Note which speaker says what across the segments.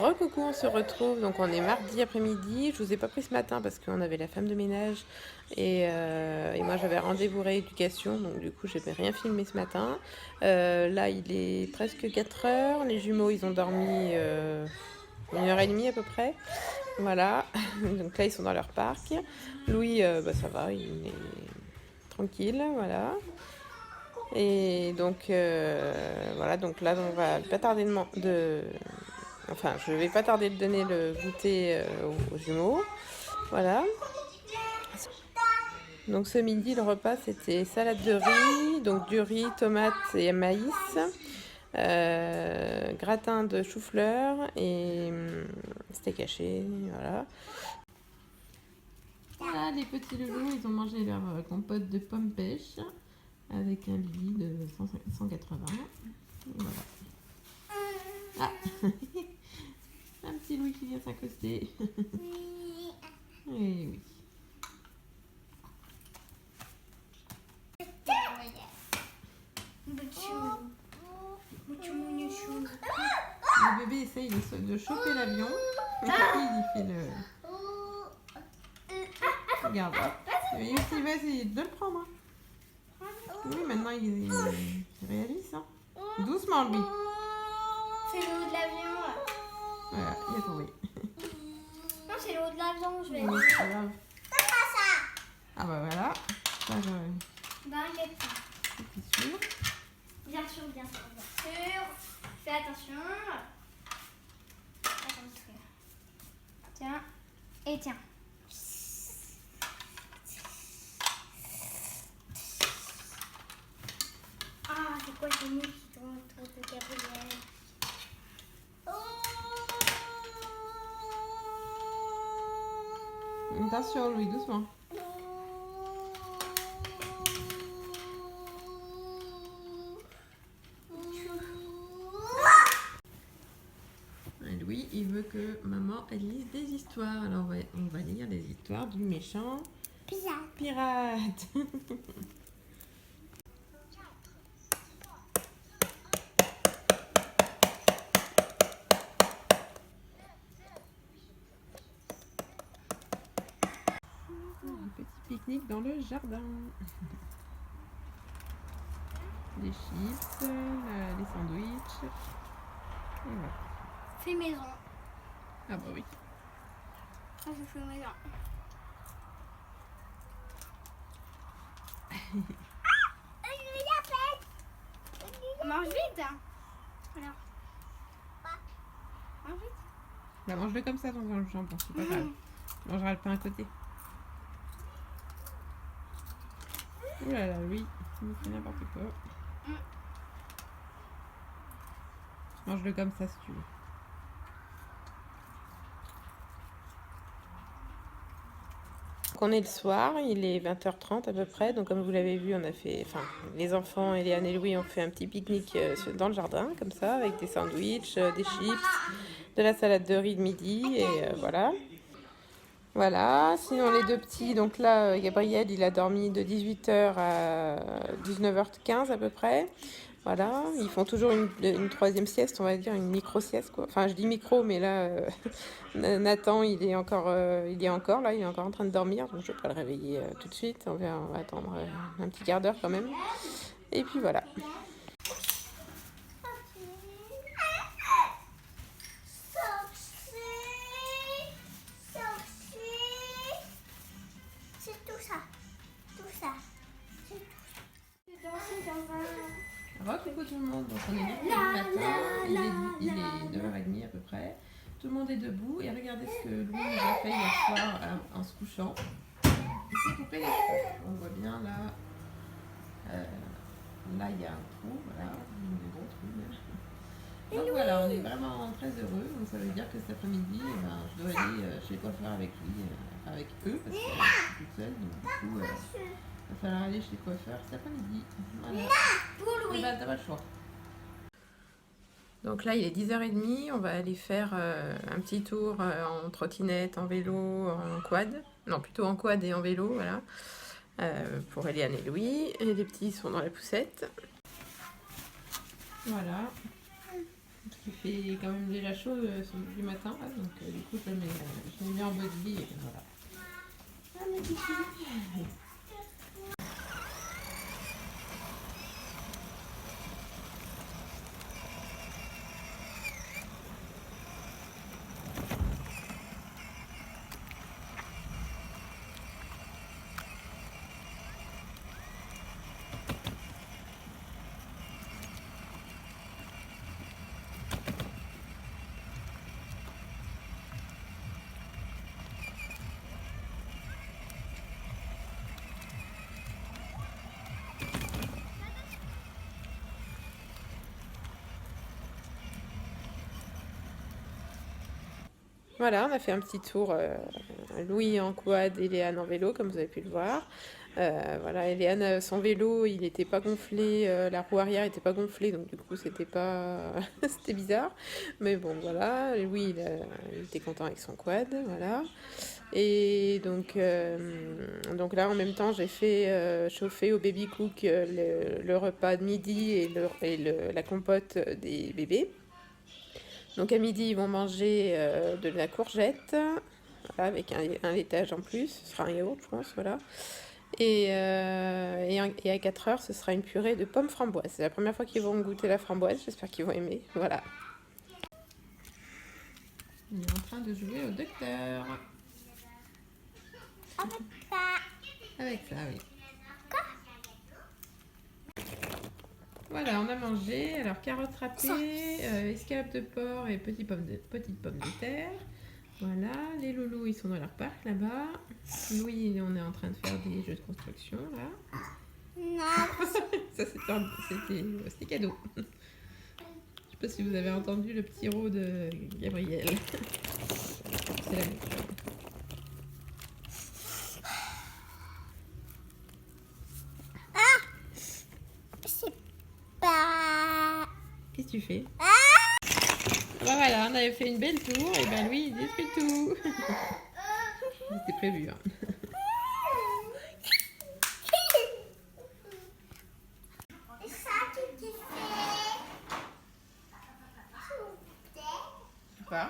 Speaker 1: Coucou, on se retrouve, donc on est mardi après-midi. Je vous ai pas pris ce matin parce qu'on avait la femme de ménage et moi j'avais rendez-vous rééducation, donc du coup j'ai rien filmé ce matin. Là il est presque 4 heures, les jumeaux ils ont dormi 1 heure et demie à peu près. Voilà, donc là ils sont dans leur parc. Louis ça va, il est tranquille, voilà. Et donc voilà, donc là on va pas tarder Enfin, je vais pas tarder de donner le goûter aux jumeaux. Voilà. Donc ce midi, le repas, c'était salade de riz, donc du riz, tomates et maïs, gratin de chou-fleur et steak haché, voilà. Voilà, les petits loulous, ils ont mangé leur compote de pommes pêche avec un Lily de 180. Voilà. Ah un petit Louis qui vient s'accoster. Et oui. Le bébé essaye de choper l'avion. Il fait le... Regarde. Il va essayer de le prendre. Oui, maintenant il réalise ça. Doucement, lui.
Speaker 2: C'est le haut de l'avion.
Speaker 1: Voilà, il a tombé.
Speaker 2: Non, c'est le haut de l'avion, je vais.
Speaker 1: Oui, c'est pas grave. Ah bah voilà. Ça,
Speaker 2: T'inquiète pas.
Speaker 1: c'est sûr.
Speaker 2: Bien sûr, bien sûr, bien sûr. Fais attention. Attention. Tiens. Et tiens. Ah, c'est quoi ces mouches qui tournent autour de Gabriel?
Speaker 1: Attention, Louis, doucement. Et Louis, il veut que maman elle lise des histoires. Alors on va lire les histoires du méchant pirate. Un petit pique-nique dans le jardin. Les chips, les sandwichs. Et voilà.
Speaker 2: Fais maison.
Speaker 1: Ah bah oui.
Speaker 2: Ah, je fais maison. Mange vite. Alors. Mange vite.
Speaker 1: Bah mange-le comme ça ton jambon, c'est pas grave. Tu mangeras le pain à côté. Ouh là là, oui, il fait n'importe quoi. Mange-le comme ça si tu veux. Donc on est le soir, il est 20h30 à peu près. Donc comme vous l'avez vu, on a fait, enfin les enfants, Eliane et Louis ont fait un petit pique-nique dans le jardin, comme ça, avec des sandwichs, des chips, de la salade de riz de midi, et voilà. Voilà, sinon les deux petits, donc là, Gabriel, il a dormi de 18h à 19h15 à peu près. Voilà, ils font toujours une troisième sieste, on va dire, une micro-sieste, quoi. Enfin, je dis micro, mais là, Nathan, il est encore là, il est encore en train de dormir, donc je ne vais pas le réveiller tout de suite. On va attendre un petit quart d'heure quand même. Et puis voilà.
Speaker 2: C'est tout ça. Tout ça. C'est tout ça. J'ai dansé dans un...
Speaker 1: Coucou tout le monde, donc on est mercredi matin, il est 9h30 à peu près. Tout le monde est debout et regardez ce que Louis nous a fait hier soir en se couchant. Il s'est coupé les cheveux. On voit bien là, là il y a un trou, voilà, un gros trou. Donc voilà, on est vraiment très heureux. Donc ça veut dire que cet après-midi, je dois aller chez le coiffeur avec lui, avec eux, parce que je suis toute seule. Donc du coup, il va falloir aller chez le coiffeur cet après-midi. Voilà.
Speaker 2: Pour Louis.
Speaker 1: T'as pas le choix. Donc là, il est 10h30. On va aller faire un petit tour en trottinette, en vélo, en quad. Non, plutôt en quad et en vélo, voilà. Pour Eliane et Louis. Et les petits sont dans la poussette. Voilà. Il fait quand même déjà chaud du matin, là, donc du coup je l'ai mis en body et voilà. Ah, mes petits filles. Voilà, on a fait un petit tour, Louis en quad et Léane en vélo, comme vous avez pu le voir. Voilà, et Léane, son vélo, il n'était pas gonflé, la roue arrière n'était pas gonflée, donc du coup, c'était pas... c'était bizarre. Mais bon, voilà, Louis, il était content avec son quad, voilà. Et donc là, en même temps, j'ai fait chauffer au baby cook le repas de midi et la compote des bébés. Donc à midi, ils vont manger de la courgette, voilà, avec un laitage en plus. Ce sera un yaourt, je pense, voilà. Et à 4 heures, ce sera une purée de pommes framboises. C'est la première fois qu'ils vont goûter la framboise. J'espère qu'ils vont aimer. Voilà. Il est en train de jouer au docteur.
Speaker 2: Avec ça.
Speaker 1: Avec ça, oui. Voilà, on a mangé. Alors, carottes râpées, escalope de porc et petites pommes de terre. Voilà, les loulous, ils sont dans leur parc là-bas. Louis, on est en train de faire des jeux de construction là.
Speaker 2: Non.
Speaker 1: Ça, c'était cadeau. Je sais pas si vous avez entendu le petit rot de Gabriel. C'est la même chose.
Speaker 2: C'est pas...
Speaker 1: Qu'est-ce que tu fais? Bah voilà, on avait fait une belle tour et ben lui il détruit tout. C'était prévu. Hein.
Speaker 2: Ça que tu fais.
Speaker 1: Quoi?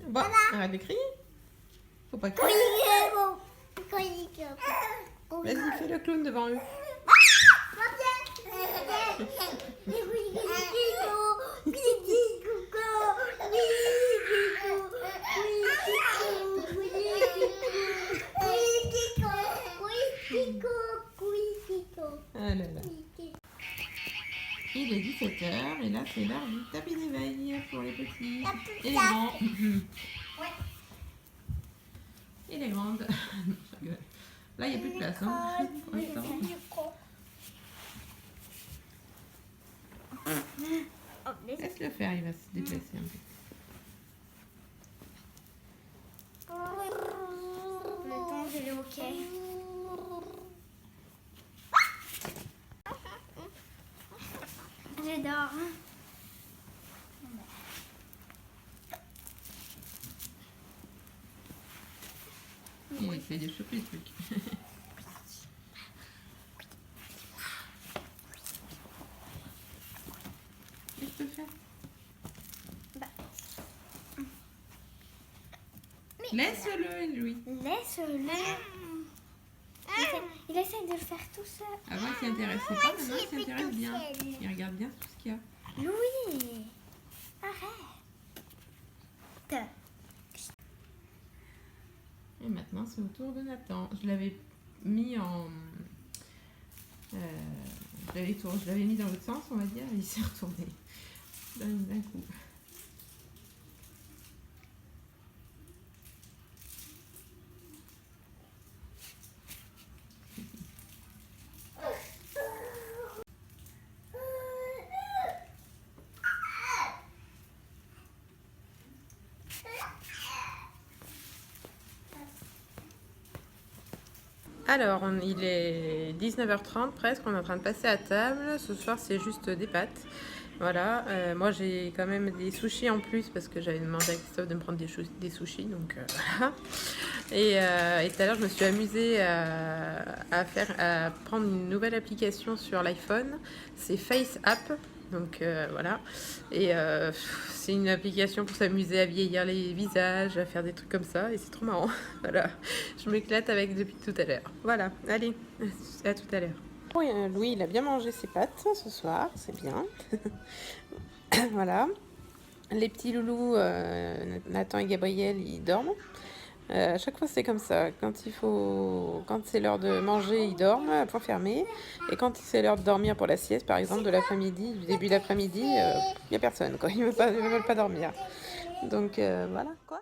Speaker 1: Bon, arrête de crier. Faut pas crier. Vas-y, fais le clown devant eux. Ah là là. Il est 17h et là c'est l'heure du tapis d'éveil pour les petits et les grands. Et les grandes. Là il n'y a plus de place hein, pour l'instant. Laisse-le faire, il va se déplacer un peu.
Speaker 2: Le temps, je l'ai ok. J'adore.
Speaker 1: Il fait des choper ce truc. Qu'est-ce que tu peux faire? Laisse-le, Louis.
Speaker 2: Laisse-le. Il essaie de le faire tout seul.
Speaker 1: Avant, il s'intéressait pas, maintenant, il s'intéresse bien. Il regarde bien tout ce qu'il y a.
Speaker 2: Louis, arrête.
Speaker 1: Et maintenant, c'est au tour de Nathan. Je l'avais mis en... je l'avais mis dans l'autre sens, on va dire, et il s'est retourné d'un coup. Alors, il est 19h30 presque, on est en train de passer à table. Ce soir, c'est juste des pâtes. Voilà, moi j'ai quand même des sushis en plus parce que j'avais demandé à Christophe de me prendre des sushis, donc voilà. Et tout à l'heure, je me suis amusée à prendre une nouvelle application sur l'iPhone. C'est Face App. Donc voilà. Et c'est une application pour s'amuser à vieillir les visages, à faire des trucs comme ça. Et c'est trop marrant. Voilà. Je m'éclate avec depuis tout à l'heure. Voilà. Allez, à tout à l'heure. Oui, Louis, il a bien mangé ses pâtes ce soir. C'est bien. Voilà. Les petits loulous, Nathan et Gabriel, ils dorment. À chaque fois, c'est comme ça. Quand c'est l'heure de manger, ils dorment à point fermé. Et quand c'est l'heure de dormir pour la sieste, par exemple, de l'après-midi, du début de l'après-midi, il n'y a personne, quoi. Ils ne veulent pas dormir. Donc, voilà, quoi.